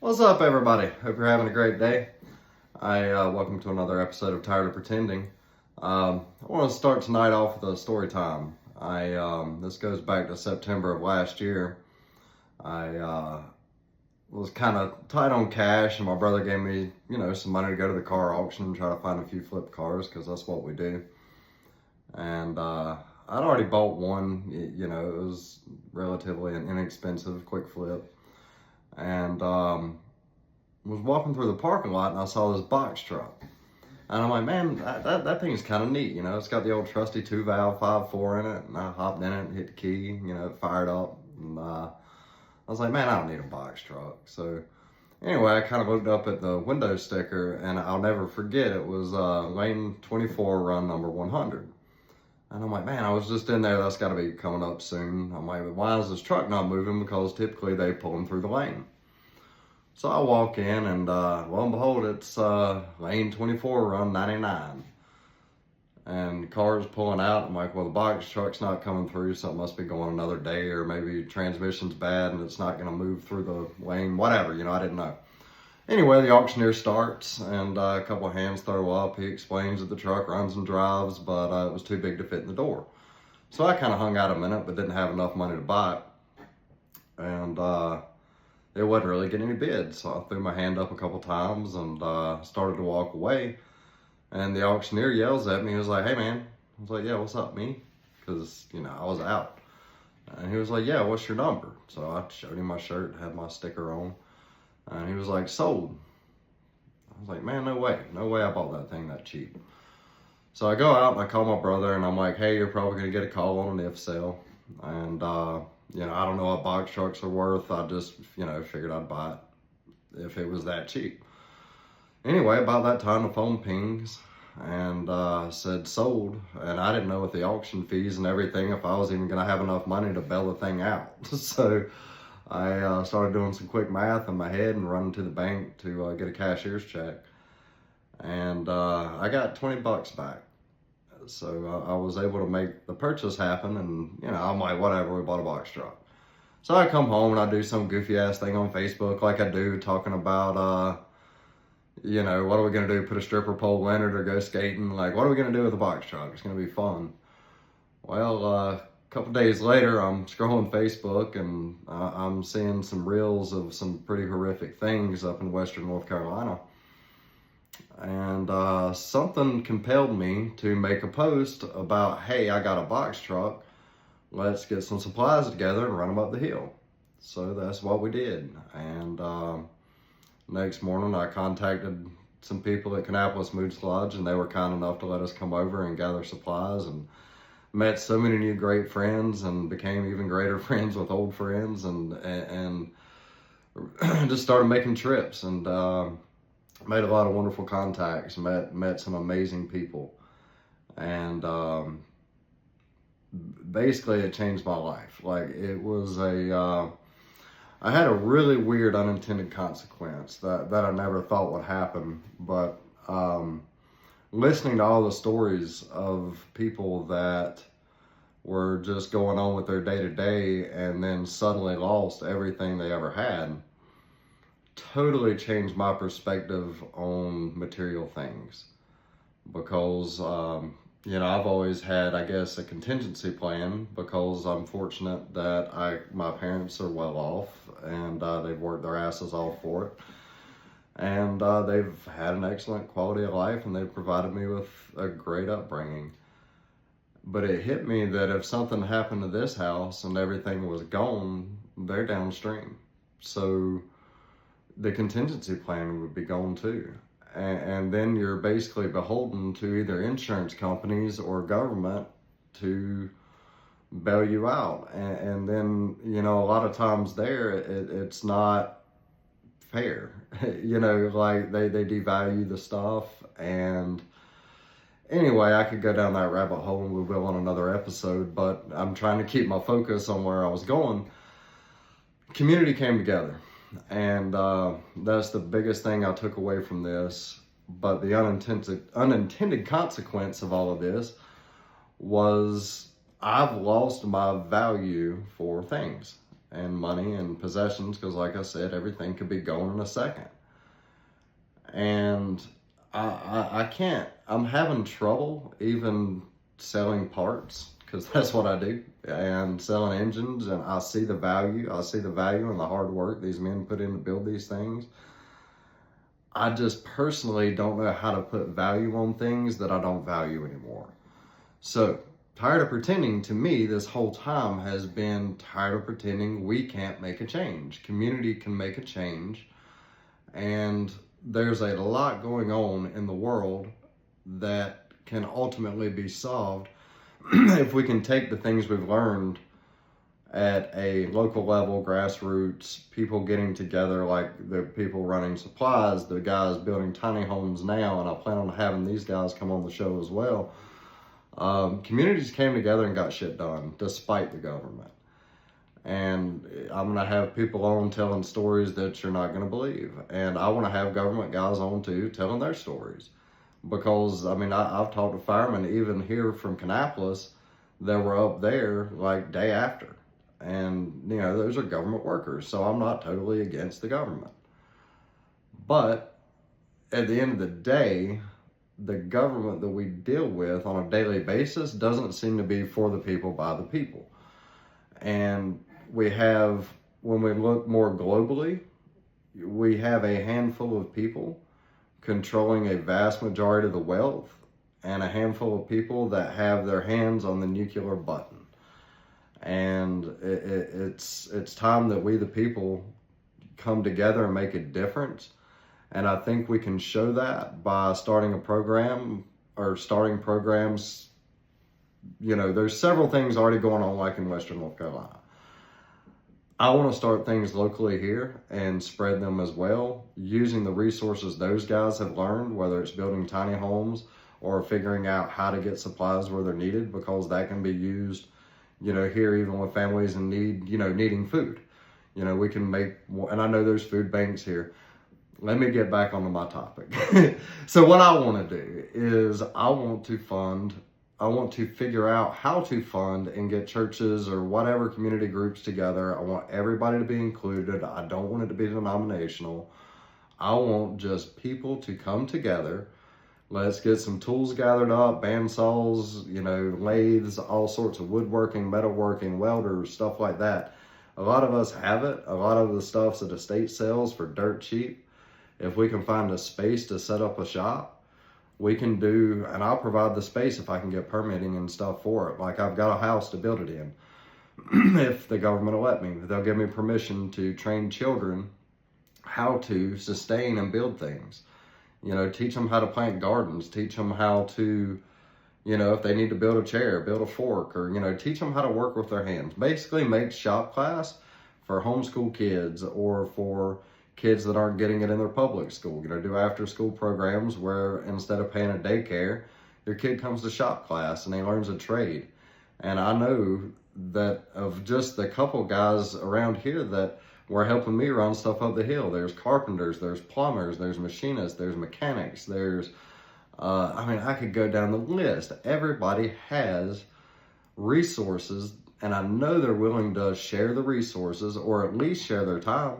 What's up, everybody? Hope you're having a great day. Welcome to another episode of Tired of Pretending. I want to start tonight off with a story time. This goes back to September of last year. I was kind of tight on cash, and my brother gave me, some money to go to the car auction and try to find a few flip cars because that's what we do. And I'd already bought one. It was relatively an inexpensive, quick flip. And was walking through the parking lot and I saw this box truck. And I'm like, man, that thing's kind of neat. It's got the old trusty 2-valve 5.4 in it. And I hopped in it and hit the key, it fired up. And I was like, man, I don't need a box truck. So anyway, I kind of looked up at the window sticker and I'll never forget, it was lane 24, run number 100. And I'm like, man, I was just in there. That's got to be coming up soon. I'm like, why is this truck not moving? Because typically they pull them through the lane. So I walk in and lo and behold, it's lane 24, run 99. And cars pulling out. I'm like, well, the box truck's not coming through. Something must be going another day, or maybe transmission's bad and it's not going to move through the lane. Whatever, I didn't know. Anyway, the auctioneer starts and a couple of hands throw up. He explains that the truck runs and drives, but it was too big to fit in the door. So I kind of hung out a minute, but didn't have enough money to buy it. And it wasn't really getting any bids. So I threw my hand up a couple times and started to walk away. And the auctioneer yells at me. He was like, hey, man. I was like, yeah, what's up, me? Because, I was out. And he was like, yeah, what's your number? So I showed him my shirt, had my sticker on. And he was like, sold. I was like, man, no way. No way I bought that thing that cheap. So I go out and I call my brother and I'm like, hey, you're probably going to get a call on an if sale. And, I don't know what box trucks are worth. I just, figured I'd buy it if it was that cheap. Anyway, about that time the phone pings and said sold. And I didn't know with the auction fees and everything if I was even going to have enough money to bail the thing out. So I started doing some quick math in my head and running to the bank to get a cashier's check. And I got $20 back. So I was able to make the purchase happen. And, I'm like, whatever, we bought a box truck. So I come home and I do some goofy ass thing on Facebook like I do, talking about, what are we going to do? Put a stripper pole in it or go skating? Like, what are we going to do with the box truck? It's going to be fun. Well, a couple days later, I'm scrolling Facebook and I'm seeing some reels of some pretty horrific things up in Western North Carolina. And something compelled me to make a post about, hey, I got a box truck. Let's get some supplies together and run them up the hill. So that's what we did. And next morning, I contacted some people at Kannapolis Moose Lodge, and they were kind enough to let us come over and gather supplies, and met so many new great friends and became even greater friends with old friends, and just started making trips and made a lot of wonderful contacts, met some amazing people. And basically it changed my life. Like, it was I had a really weird unintended consequence that I never thought would happen, but listening to all the stories of people that were just going on with their day-to-day and then suddenly lost everything they ever had totally changed my perspective on material things. Because I've always had, I guess, a contingency plan, because I'm fortunate that my parents are well off and they've worked their asses off for it. And they've had an excellent quality of life and they've provided me with a great upbringing. But it hit me that if something happened to this house and everything was gone, they're downstream. So the contingency plan would be gone too. And then you're basically beholden to either insurance companies or government to bail you out. And then, a lot of times there, it's not fair. Like they devalue the stuff. And anyway, I could go down that rabbit hole and we will on another episode, but I'm trying to keep my focus on where I was going. Community came together. And that's the biggest thing I took away from this. But the unintended consequence of all of this was I've lost my value for things. and money and possessions, because like I said, everything could be gone in a second. And I can't, I'm having trouble even selling parts, because that's what I do, and selling engines, and I see the value in the hard work these men put in to build these things. I just personally don't know how to put value on things that I don't value anymore. So, tired of pretending, to me, this whole time has been tired of pretending we can't make a change. Community can make a change, and there's a lot going on in the world that can ultimately be solved if we can take the things we've learned at a local level, grassroots, people getting together, like the people running supplies, the guys building tiny homes now, and I plan on having these guys come on the show as well. Communities came together and got shit done despite the government. And I'm going to have people on telling stories that you're not going to believe. And I want to have government guys on too, telling their stories. Because, I mean, I've talked to firemen even here from Kannapolis that were up there like day after. And, you know, those are government workers. So I'm not totally against the government. But at the end of the day, the government that we deal with on a daily basis doesn't seem to be for the people, by the people. And we have, when we look more globally, we have a handful of people controlling a vast majority of the wealth, and a handful of people that have their hands on the nuclear button. And it's time that we, the people, come together and make a difference. And I think we can show that by starting a program, or starting programs. You know, there's several things already going on, like in Western North Carolina. I want to start things locally here and spread them as well, using the resources those guys have learned, whether it's building tiny homes or figuring out how to get supplies where they're needed, because that can be used, you know, here even with families in need, you know, needing food. You know, we can make, and I know there's food banks here. Let me get back onto my topic. So what I want to do is I want to figure out how to fund and get churches or whatever community groups together. I want everybody to be included. I don't want it to be denominational. I want just people to come together. Let's get some tools gathered up, bandsaws, you know, lathes, all sorts of woodworking, metalworking, welders, stuff like that. A lot of us have it. A lot of the stuff's that the state sells for dirt cheap. If we can find a space to set up a shop, we can do, and I'll provide the space if I can get permitting and stuff for it. Like, I've got a house to build it in. If the government will let me, they'll give me permission to train children how to sustain and build things. You know, teach them how to plant gardens, teach them how to, you know, if they need to build a chair, build a fork, or, you know, teach them how to work with their hands. Basically make shop class for homeschool kids, or for kids that aren't getting it in their public school. You know, do after school programs where instead of paying a daycare, your kid comes to shop class and he learns a trade. And I know that of just the couple guys around here that were helping me run stuff up the hill, there's carpenters, there's plumbers, there's machinists, there's mechanics, there's, I mean, I could go down the list. Everybody has resources, and I know they're willing to share the resources, or at least share their time.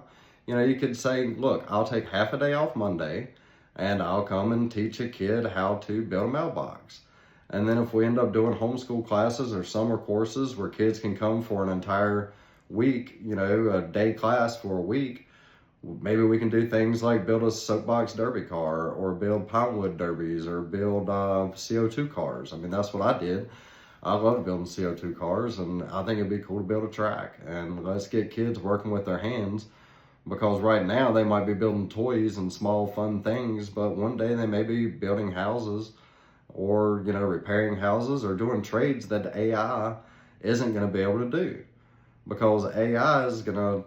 You know, you could say, look, I'll take half a day off Monday and I'll come and teach a kid how to build a mailbox. And then if we end up doing homeschool classes or summer courses where kids can come for an entire week, you know, a day class for a week, maybe we can do things like build a soapbox derby car, or build pinewood derbies, or build CO2 cars. I mean, that's what I did. I love building CO2 cars, and I think it'd be cool to build a track. And let's get kids working with their hands. Because right now they might be building toys and small fun things, but one day they may be building houses, or, you know, repairing houses, or doing trades that AI isn't going to be able to do. Because AI is going to,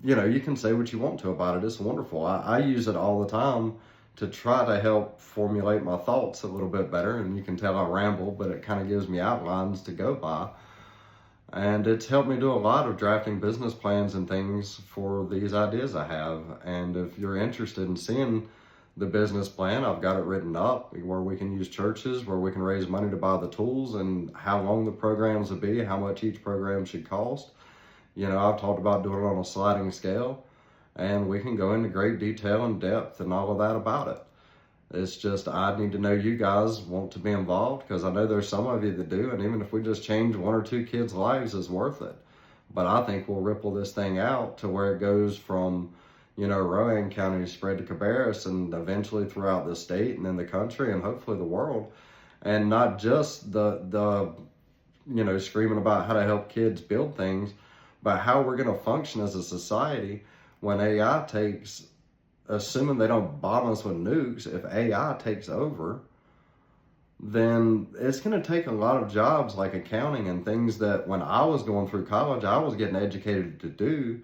you know, you can say what you want to about it. It's wonderful. I use it all the time to try to help formulate my thoughts a little bit better. And you can tell I ramble, but it kind of gives me outlines to go by. And it's helped me do a lot of drafting business plans and things for these ideas I have. And if you're interested in seeing the business plan, I've got it written up where we can use churches, where we can raise money to buy the tools, and how long the programs will be, how much each program should cost. You know, I've talked about doing it on a sliding scale, and we can go into great detail and depth and all of that about it. It's just, I need to know you guys want to be involved, because I know there's some of you that do, and even if we just change 1 or 2 kids' lives, is worth it. But I think we'll ripple this thing out to where it goes from, you know, Rowan County spread to Cabarrus, and eventually throughout the state and then the country and hopefully the world. And not just the you know, screaming about how to help kids build things, but how we're going to function as a society when AI takes, assuming they don't bomb us with nukes, if AI takes over, then it's going to take a lot of jobs like accounting and things that when I was going through college, I was getting educated to do,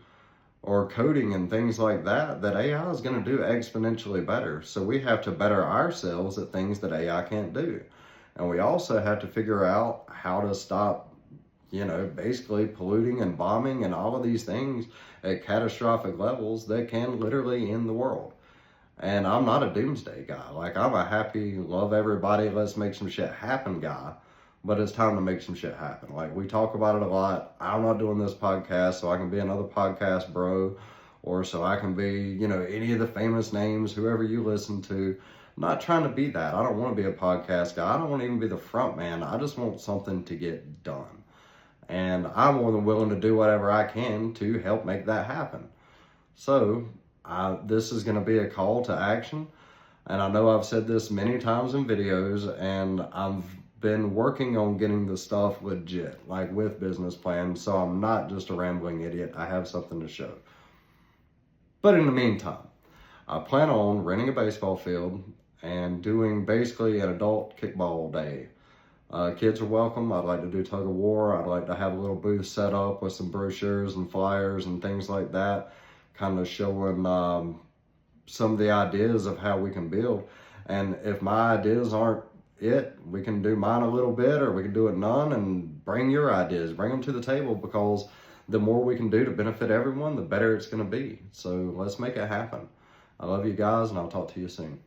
or coding and things like that, that AI is going to do exponentially better. So we have to better ourselves at things that AI can't do. And we also have to figure out how to stop, you know, basically polluting and bombing and all of these things at catastrophic levels that can literally end the world. And I'm not a doomsday guy. Like, I'm a happy, love everybody, let's make some shit happen guy. But it's time to make some shit happen. Like, we talk about it a lot. I'm not doing this podcast so I can be another podcast bro, or so I can be, you know, any of the famous names, whoever you listen to. I'm not trying to be that. I don't want to be a podcast guy. I don't want to even be the front man. I just want something to get done. And I'm more than willing to do whatever I can to help make that happen. So, this is going to be a call to action. And I know I've said this many times in videos, and I've been working on getting the stuff legit, like with business plans, so I'm not just a rambling idiot. I have something to show. But in the meantime, I plan on renting a baseball field and doing basically an adult kickball day. Kids are welcome. I'd like to do tug of war. I'd like to have a little booth set up with some brochures and flyers and things like that, kind of showing some of the ideas of how we can build. And if my ideas aren't it, we can do mine a little bit, or we can do it none, and bring your ideas, bring them to the table, because the more we can do to benefit everyone, the better it's going to be. So let's make it happen. I love you guys, and I'll talk to you soon.